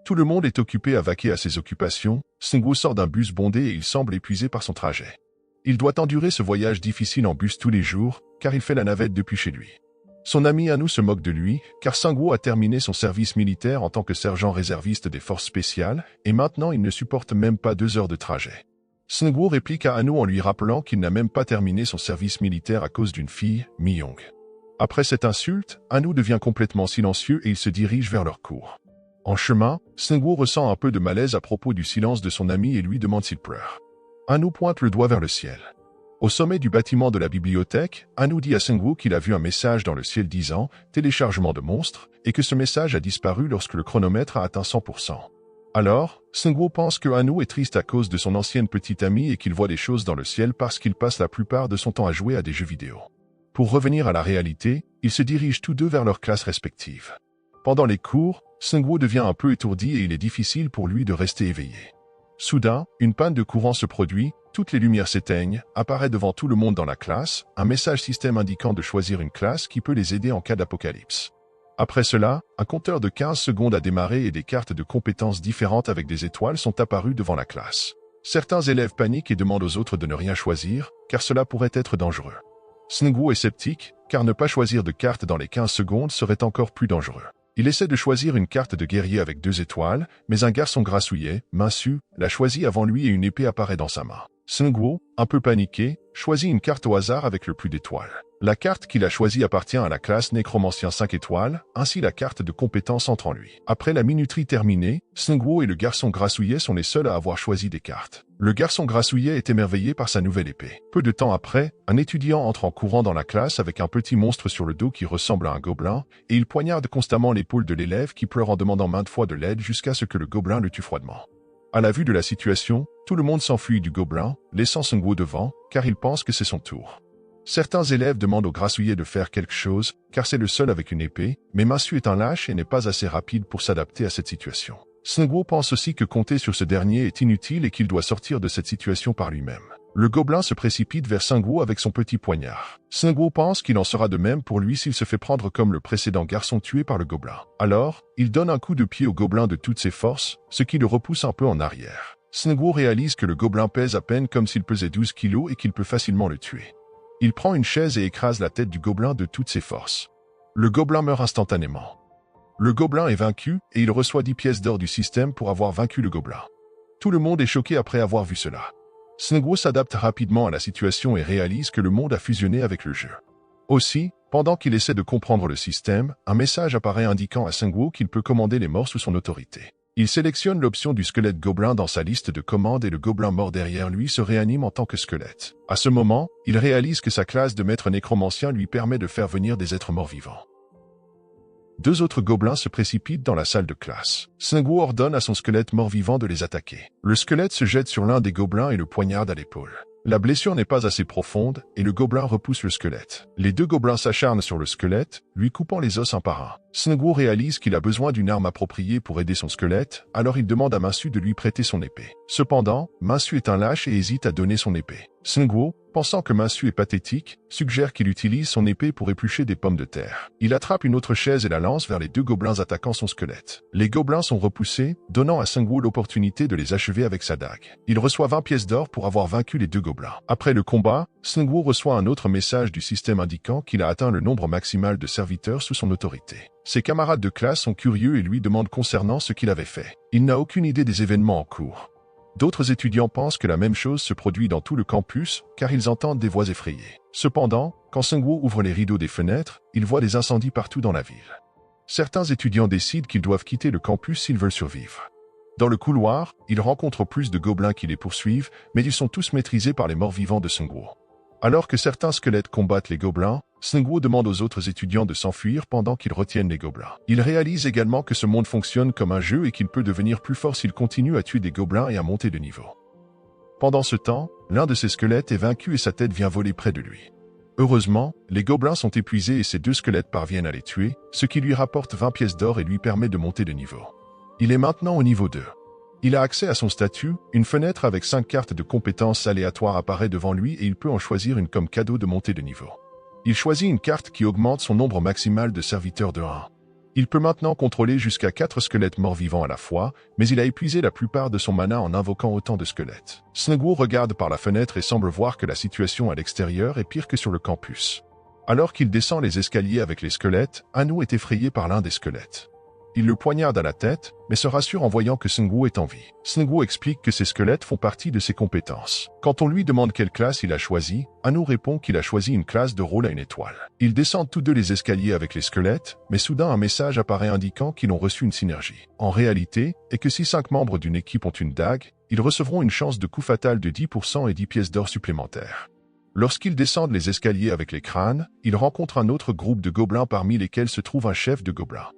Tout le monde est occupé à vaquer à ses occupations. Sungwoo sort d'un bus bondé et il semble épuisé par son trajet. Il doit endurer ce voyage difficile en bus tous les jours, car il fait la navette depuis chez lui. Son ami Anu se moque de lui, car Sungwoo a terminé son service militaire en tant que sergent réserviste des forces spéciales, et maintenant il ne supporte même pas 2 heures de trajet. Sungwoo réplique à Anu en lui rappelant qu'il n'a même pas terminé son service militaire à cause d'une fille, Mi-young. Après cette insulte, Anu devient complètement silencieux et il se dirige vers leur cour. En chemin, Sungwoo ressent un peu de malaise à propos du silence de son ami et lui demande s'il pleure. Anu pointe le doigt vers le ciel. Au sommet du bâtiment de la bibliothèque, Anu dit à Sungwoo qu'il a vu un message dans le ciel disant « Téléchargement de monstres » et que ce message a disparu lorsque le chronomètre a atteint 100%. Alors, Sungwoo pense que Anu est triste à cause de son ancienne petite amie et qu'il voit des choses dans le ciel parce qu'il passe la plupart de son temps à jouer à des jeux vidéo. Pour revenir à la réalité, ils se dirigent tous deux vers leurs classes respectives. Pendant les cours, Sungwoo devient un peu étourdi et il est difficile pour lui de rester éveillé. Soudain, une panne de courant se produit, toutes les lumières s'éteignent, apparaît devant tout le monde dans la classe, un message système indiquant de choisir une classe qui peut les aider en cas d'apocalypse. Après cela, un compteur de 15 secondes a démarré et des cartes de compétences différentes avec des étoiles sont apparues devant la classe. Certains élèves paniquent et demandent aux autres de ne rien choisir, car cela pourrait être dangereux. Sungwoo est sceptique, car ne pas choisir de carte dans les 15 secondes serait encore plus dangereux. Il essaie de choisir une carte de guerrier avec 2 étoiles, mais un garçon grassouillet, mince, l'a choisi avant lui et une épée apparaît dans sa main. Sungwoo, un peu paniqué, choisit une carte au hasard avec le plus d'étoiles. La carte qu'il a choisie appartient à la classe Nécromancien 5 étoiles, ainsi la carte de compétence entre en lui. Après la minuterie terminée, Sungwoo et le garçon grassouillet sont les seuls à avoir choisi des cartes. Le garçon grassouillet est émerveillé par sa nouvelle épée. Peu de temps après, un étudiant entre en courant dans la classe avec un petit monstre sur le dos qui ressemble à un gobelin, et il poignarde constamment l'épaule de l'élève qui pleure en demandant maintes fois de l'aide jusqu'à ce que le gobelin le tue froidement. À la vue de la situation, tout le monde s'enfuit du gobelin, laissant Sungwoo devant, car il pense que c'est son tour. Certains élèves demandent au grassouillet de faire quelque chose, car c'est le seul avec une épée, mais Minsu est un lâche et n'est pas assez rapide pour s'adapter à cette situation. Sungwoo pense aussi que compter sur ce dernier est inutile et qu'il doit sortir de cette situation par lui-même. Le gobelin se précipite vers Sungwoo avec son petit poignard. Sungwoo pense qu'il en sera de même pour lui s'il se fait prendre comme le précédent garçon tué par le gobelin. Alors, il donne un coup de pied au gobelin de toutes ses forces, ce qui le repousse un peu en arrière. Sungwoo réalise que le gobelin pèse à peine comme s'il pesait 12 kilos et qu'il peut facilement le tuer. Il prend une chaise et écrase la tête du gobelin de toutes ses forces. Le gobelin meurt instantanément. Le gobelin est vaincu et il reçoit 10 pièces d'or du système pour avoir vaincu le gobelin. Tout le monde est choqué après avoir vu cela. Sungwoo s'adapte rapidement à la situation et réalise que le monde a fusionné avec le jeu. Aussi, pendant qu'il essaie de comprendre le système, un message apparaît indiquant à Sungwoo qu'il peut commander les morts sous son autorité. Il sélectionne l'option du squelette gobelin dans sa liste de commandes et le gobelin mort derrière lui se réanime en tant que squelette. À ce moment, il réalise que sa classe de maître nécromancien lui permet de faire venir des êtres morts vivants. 2 autres gobelins se précipitent dans la salle de classe. Sungwoo ordonne à son squelette mort-vivant de les attaquer. Le squelette se jette sur l'un des gobelins et le poignarde à l'épaule. La blessure n'est pas assez profonde et le gobelin repousse le squelette. Les 2 gobelins s'acharnent sur le squelette, lui coupant les os un par un. Sungwoo réalise qu'il a besoin d'une arme appropriée pour aider son squelette, alors il demande à Minsu de lui prêter son épée. Cependant, Minsu est un lâche et hésite à donner son épée. Sungwoo, pensant que Minsu est pathétique, suggère qu'il utilise son épée pour éplucher des pommes de terre. Il attrape une autre chaise et la lance vers les 2 gobelins attaquant son squelette. Les gobelins sont repoussés, donnant à Sungwoo l'opportunité de les achever avec sa dague. Il reçoit 20 pièces d'or pour avoir vaincu les 2 gobelins. Après le combat, Sungwoo reçoit un autre message du système indiquant qu'il a atteint le nombre maximal de serviteurs sous son autorité. Ses camarades de classe sont curieux et lui demandent concernant ce qu'il avait fait. Il n'a aucune idée des événements en cours. D'autres étudiants pensent que la même chose se produit dans tout le campus, car ils entendent des voix effrayées. Cependant, quand Sungwoo ouvre les rideaux des fenêtres, il voit des incendies partout dans la ville. Certains étudiants décident qu'ils doivent quitter le campus s'ils veulent survivre. Dans le couloir, ils rencontrent plus de gobelins qui les poursuivent, mais ils sont tous maîtrisés par les morts-vivants de Sungwoo. Alors que certains squelettes combattent les gobelins, Sungwoo demande aux autres étudiants de s'enfuir pendant qu'ils retiennent les gobelins. Il réalise également que ce monde fonctionne comme un jeu et qu'il peut devenir plus fort s'il continue à tuer des gobelins et à monter de niveau. Pendant ce temps, l'un de ces squelettes est vaincu et sa tête vient voler près de lui. Heureusement, les gobelins sont épuisés et ces 2 squelettes parviennent à les tuer, ce qui lui rapporte 20 pièces d'or et lui permet de monter de niveau. Il est maintenant au niveau 2. Il a accès à son statut, une fenêtre avec 5 cartes de compétences aléatoires apparaît devant lui et il peut en choisir une comme cadeau de montée de niveau. Il choisit une carte qui augmente son nombre maximal de serviteurs de 1. Il peut maintenant contrôler jusqu'à 4 squelettes morts-vivants à la fois, mais il a épuisé la plupart de son mana en invoquant autant de squelettes. Seungwoo regarde par la fenêtre et semble voir que la situation à l'extérieur est pire que sur le campus. Alors qu'il descend les escaliers avec les squelettes, Anu est effrayé par l'un des squelettes. Il le poignarde à la tête, mais se rassure en voyant que Seungwoo est en vie. Seungwoo explique que ces squelettes font partie de ses compétences. Quand on lui demande quelle classe il a choisi, Anu répond qu'il a choisi une classe de rôle à une étoile. Ils descendent tous deux les escaliers avec les squelettes, mais soudain un message apparaît indiquant qu'ils ont reçu une synergie. En réalité, est que si 5 membres d'une équipe ont une dague, ils recevront une chance de coup fatal de 10% et 10 pièces d'or supplémentaires. Lorsqu'ils descendent les escaliers avec les crânes, ils rencontrent un autre groupe de gobelins parmi lesquels se trouve un chef de gobelins.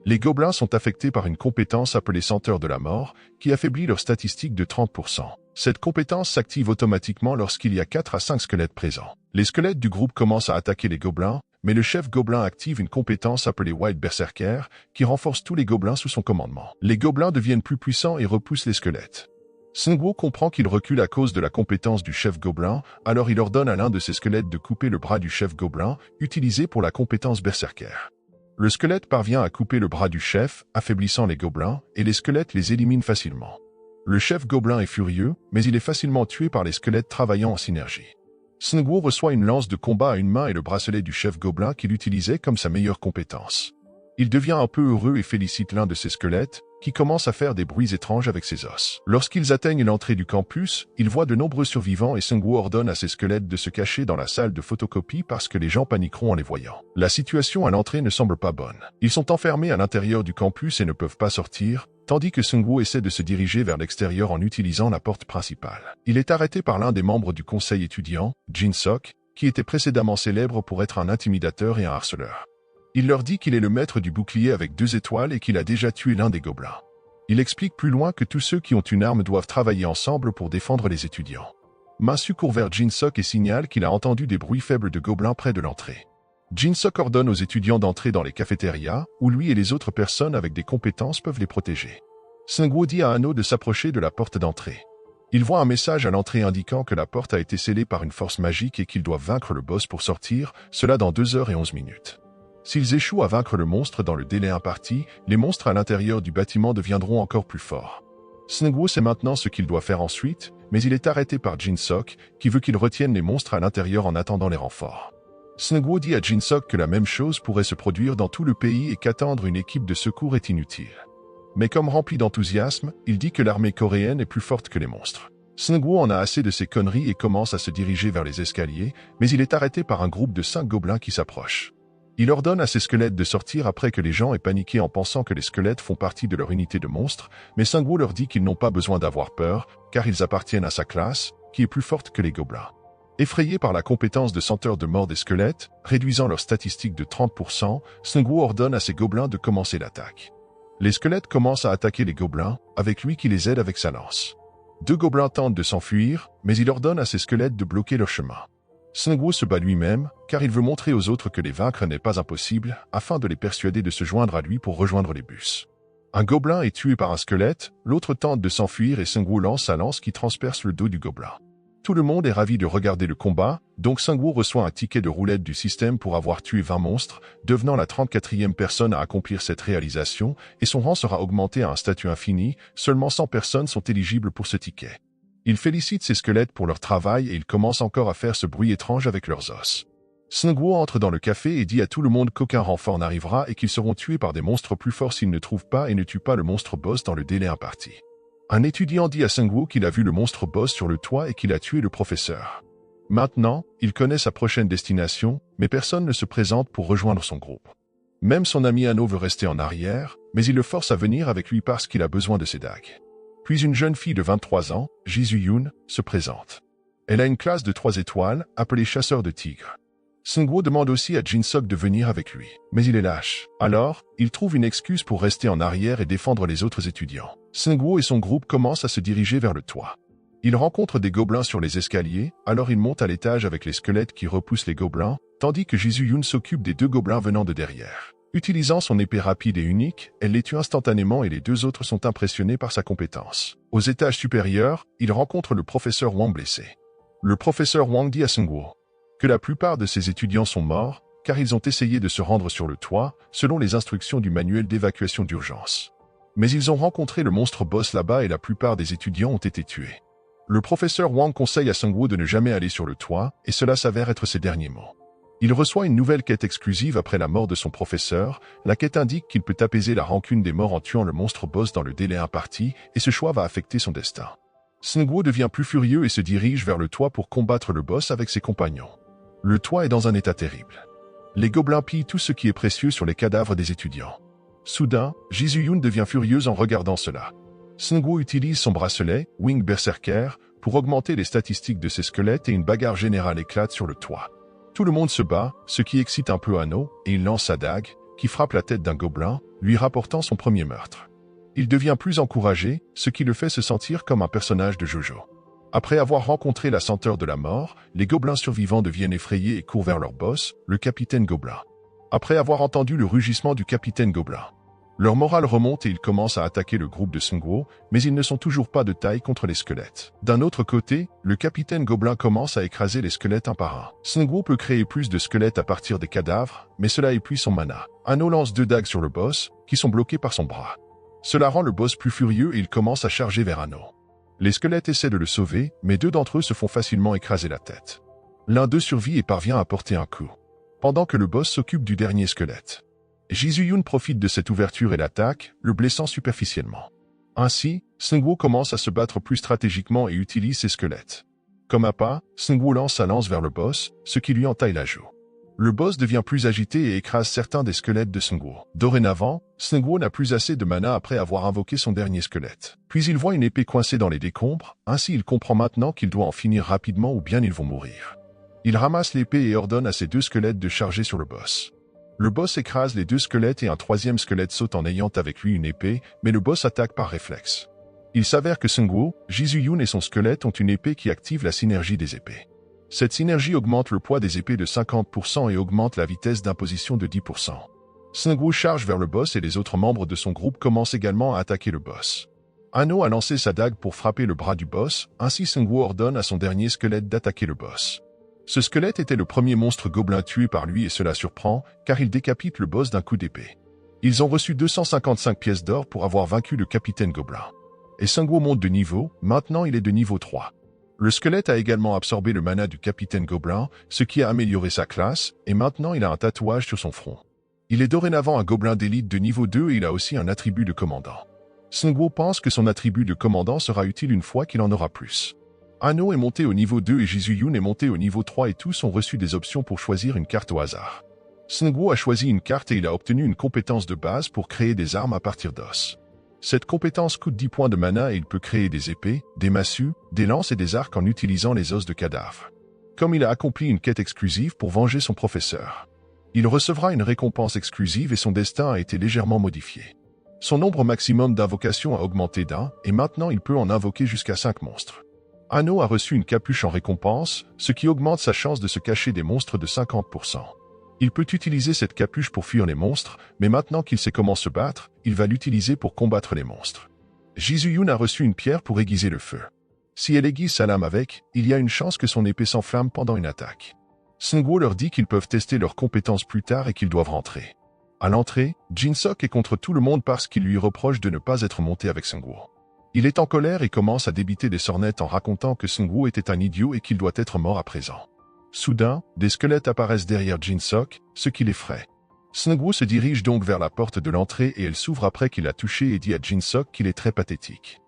Les gobelins sont affectés par une compétence appelée Senteur de la mort, qui affaiblit leurs statistiques de 30%. Cette compétence s'active automatiquement lorsqu'il y a 4 à 5 squelettes présents. Les squelettes du groupe commencent à attaquer les gobelins, mais le chef gobelin active une compétence appelée White Berserker, qui renforce tous les gobelins sous son commandement. Les gobelins deviennent plus puissants et repoussent les squelettes. Seungwoo comprend qu'il recule à cause de la compétence du chef gobelin, alors il ordonne à l'un de ses squelettes de couper le bras du chef gobelin, utilisé pour la compétence Berserker. Le squelette parvient à couper le bras du chef, affaiblissant les gobelins, et les squelettes les éliminent facilement. Le chef gobelin est furieux, mais il est facilement tué par les squelettes travaillant en synergie. Seungwoo reçoit une lance de combat à une main et le bracelet du chef gobelin qu'il utilisait comme sa meilleure compétence. Il devient un peu heureux et félicite l'un de ses squelettes, qui commence à faire des bruits étranges avec ses os. Lorsqu'ils atteignent l'entrée du campus, ils voient de nombreux survivants et Seungwoo ordonne à ses squelettes de se cacher dans la salle de photocopie parce que les gens paniqueront en les voyant. La situation à l'entrée ne semble pas bonne. Ils sont enfermés à l'intérieur du campus et ne peuvent pas sortir, tandis que Seungwoo essaie de se diriger vers l'extérieur en utilisant la porte principale. Il est arrêté par l'un des membres du conseil étudiant, Jin-sok, qui était précédemment célèbre pour être un intimidateur et un harceleur. Il leur dit qu'il est le maître du bouclier avec 2 étoiles et qu'il a déjà tué l'un des gobelins. Il explique plus loin que tous ceux qui ont une arme doivent travailler ensemble pour défendre les étudiants. Masu court vers Jin-sok et signale qu'il a entendu des bruits faibles de gobelins près de l'entrée. Jin-sok ordonne aux étudiants d'entrer dans les cafétérias, où lui et les autres personnes avec des compétences peuvent les protéger. Seungwoo dit à Ano de s'approcher de la porte d'entrée. Il voit un message à l'entrée indiquant que la porte a été scellée par une force magique et qu'ils doivent vaincre le boss pour sortir, cela dans 2h11. S'ils échouent à vaincre le monstre dans le délai imparti, les monstres à l'intérieur du bâtiment deviendront encore plus forts. Seungwoo sait maintenant ce qu'il doit faire ensuite, mais il est arrêté par Jin-sok, qui veut qu'il retienne les monstres à l'intérieur en attendant les renforts. Seungwoo dit à Jin-sok que la même chose pourrait se produire dans tout le pays et qu'attendre une équipe de secours est inutile. Mais comme rempli d'enthousiasme, il dit que l'armée coréenne est plus forte que les monstres. Seungwoo en a assez de ces conneries et commence à se diriger vers les escaliers, mais il est arrêté par un groupe de 5 gobelins qui s'approchent. Il ordonne à ses squelettes de sortir après que les gens aient paniqué en pensant que les squelettes font partie de leur unité de monstres, mais Seungwoo leur dit qu'ils n'ont pas besoin d'avoir peur, car ils appartiennent à sa classe, qui est plus forte que les gobelins. Effrayé par la compétence de senteur de mort des squelettes, réduisant leurs statistiques de 30%, Seungwoo ordonne à ses gobelins de commencer l'attaque. Les squelettes commencent à attaquer les gobelins, avec lui qui les aide avec sa lance. 2 gobelins tentent de s'enfuir, mais il ordonne à ses squelettes de bloquer leur chemin. Seungwoo se bat lui-même, car il veut montrer aux autres que les vaincre n'est pas impossible, afin de les persuader de se joindre à lui pour rejoindre les bus. Un gobelin est tué par un squelette, l'autre tente de s'enfuir et Seungwoo lance sa lance qui transperce le dos du gobelin. Tout le monde est ravi de regarder le combat, donc Seungwoo reçoit un ticket de roulette du système pour avoir tué 20 monstres, devenant la 34e personne à accomplir cette réalisation, et son rang sera augmenté à un statut infini, seulement 100 personnes sont éligibles pour ce ticket. Il félicite ses squelettes pour leur travail et ils commencent encore à faire ce bruit étrange avec leurs os. Seungwoo entre dans le café et dit à tout le monde qu'aucun renfort n'arrivera et qu'ils seront tués par des monstres plus forts s'ils ne trouvent pas et ne tuent pas le monstre boss dans le délai imparti. Un étudiant dit à Seungwoo qu'il a vu le monstre boss sur le toit et qu'il a tué le professeur. Maintenant, il connaît sa prochaine destination, mais personne ne se présente pour rejoindre son groupe. Même son ami Ano veut rester en arrière, mais il le force à venir avec lui parce qu'il a besoin de ses dagues. Puis une jeune fille de 23 ans, Ji-Yoon, se présente. Elle a une classe de 3 étoiles, appelée chasseur de tigres. Seungwoo demande aussi à Jin-sok de venir avec lui, mais il est lâche. Alors, il trouve une excuse pour rester en arrière et défendre les autres étudiants. Seungwoo et son groupe commencent à se diriger vers le toit. Ils rencontrent des gobelins sur les escaliers, alors ils montent à l'étage avec les squelettes qui repoussent les gobelins, tandis que Ji-Yoon s'occupe des 2 gobelins venant de derrière. Utilisant son épée rapide et unique, elle les tue instantanément et les 2 autres sont impressionnés par sa compétence. Aux étages supérieurs, il rencontre le professeur Wang blessé. Le professeur Wang dit à Seungwoo que la plupart de ses étudiants sont morts, car ils ont essayé de se rendre sur le toit, selon les instructions du manuel d'évacuation d'urgence. Mais ils ont rencontré le monstre boss là-bas et la plupart des étudiants ont été tués. Le professeur Wang conseille à Sungwoo de ne jamais aller sur le toit, et cela s'avère être ses derniers mots. Il reçoit une nouvelle quête exclusive après la mort de son professeur. La quête indique qu'il peut apaiser la rancune des morts en tuant le monstre boss dans le délai imparti, et ce choix va affecter son destin. Sungwoo devient plus furieux et se dirige vers le toit pour combattre le boss avec ses compagnons. Le toit est dans un état terrible. Les gobelins pillent tout ce qui est précieux sur les cadavres des étudiants. Soudain, Ji-Yoon devient furieuse en regardant cela. Sungwoo utilise son bracelet, Wing Berserker, pour augmenter les statistiques de ses squelettes et une bagarre générale éclate sur le toit. Tout le monde se bat, ce qui excite un peu Anno, et il lance sa dague, qui frappe la tête d'un gobelin, lui rapportant son premier meurtre. Il devient plus encouragé, ce qui le fait se sentir comme un personnage de Jojo. Après avoir rencontré la senteur de la mort, les gobelins survivants deviennent effrayés et courent vers leur boss, le capitaine Gobelin. Après avoir entendu le rugissement du capitaine Gobelin, leur morale remonte et ils commencent à attaquer le groupe de Sungwoo, mais ils ne sont toujours pas de taille contre les squelettes. D'un autre côté, le capitaine Gobelin commence à écraser les squelettes un par un. Sungwoo peut créer plus de squelettes à partir des cadavres, mais cela épuise son mana. Anno lance 2 dagues sur le boss, qui sont bloqués par son bras. Cela rend le boss plus furieux et il commence à charger vers Anno. Les squelettes essaient de le sauver, mais 2 d'entre eux se font facilement écraser la tête. L'un d'eux survit et parvient à porter un coup, pendant que le boss s'occupe du dernier squelette. Ji-Yoon profite de cette ouverture et l'attaque, le blessant superficiellement. Ainsi, Sungwoo commence à se battre plus stratégiquement et utilise ses squelettes. Comme appât, Sungwoo lance sa lance vers le boss, ce qui lui entaille la joue. Le boss devient plus agité et écrase certains des squelettes de Sungwoo. Dorénavant, Sungwoo n'a plus assez de mana après avoir invoqué son dernier squelette. Puis il voit une épée coincée dans les décombres, ainsi il comprend maintenant qu'il doit en finir rapidement ou bien ils vont mourir. Il ramasse l'épée et ordonne à ses 2 squelettes de charger sur le boss. Le boss écrase les 2 squelettes et un 3e squelette saute en ayant avec lui une épée, mais le boss attaque par réflexe. Il s'avère que Sungwoo, Ji-Yoon et son squelette ont une épée qui active la synergie des épées. Cette synergie augmente le poids des épées de 50% et augmente la vitesse d'imposition de 10%. Sungwoo charge vers le boss et les autres membres de son groupe commencent également à attaquer le boss. Anno a lancé sa dague pour frapper le bras du boss, ainsi Sungwoo ordonne à son dernier squelette d'attaquer le boss. Ce squelette était le premier monstre gobelin tué par lui et cela surprend, car il décapite le boss d'un coup d'épée. Ils ont reçu 255 pièces d'or pour avoir vaincu le capitaine Gobelin. Et Sungwoo monte de niveau, maintenant il est de niveau 3. Le squelette a également absorbé le mana du capitaine Gobelin, ce qui a amélioré sa classe, et maintenant il a un tatouage sur son front. Il est dorénavant un gobelin d'élite de niveau 2 et il a aussi un attribut de commandant. Sungwoo pense que son attribut de commandant sera utile une fois qu'il en aura plus. Anno est monté au niveau 2 et Ji-Yoon est monté au niveau 3 et tous ont reçu des options pour choisir une carte au hasard. Sungwoo a choisi une carte et il a obtenu une compétence de base pour créer des armes à partir d'os. Cette compétence coûte 10 points de mana et il peut créer des épées, des massues, des lances et des arcs en utilisant les os de cadavres. Comme il a accompli une quête exclusive pour venger son professeur, il recevra une récompense exclusive et son destin a été légèrement modifié. Son nombre maximum d'invocations a augmenté d'1 et maintenant il peut en invoquer jusqu'à 5 monstres. Anno a reçu une capuche en récompense, ce qui augmente sa chance de se cacher des monstres de 50%. Il peut utiliser cette capuche pour fuir les monstres, mais maintenant qu'il sait comment se battre, il va l'utiliser pour combattre les monstres. Ji-Yoon a reçu une pierre pour aiguiser le feu. Si elle aiguise sa lame avec, il y a une chance que son épée s'enflamme pendant une attaque. Sungwoo leur dit qu'ils peuvent tester leurs compétences plus tard et qu'ils doivent rentrer. À l'entrée, Jin-Sok est contre tout le monde parce qu'il lui reproche de ne pas être monté avec Sungwoo. Il est en colère et commence à débiter des sornettes en racontant que Sungwoo était un idiot et qu'il doit être mort à présent. Soudain, des squelettes apparaissent derrière Jin-Sok, ce qui l'effraie. Sungwoo se dirige donc vers la porte de l'entrée et elle s'ouvre après qu'il a touché et dit à Jin-Sok qu'il est très pathétique.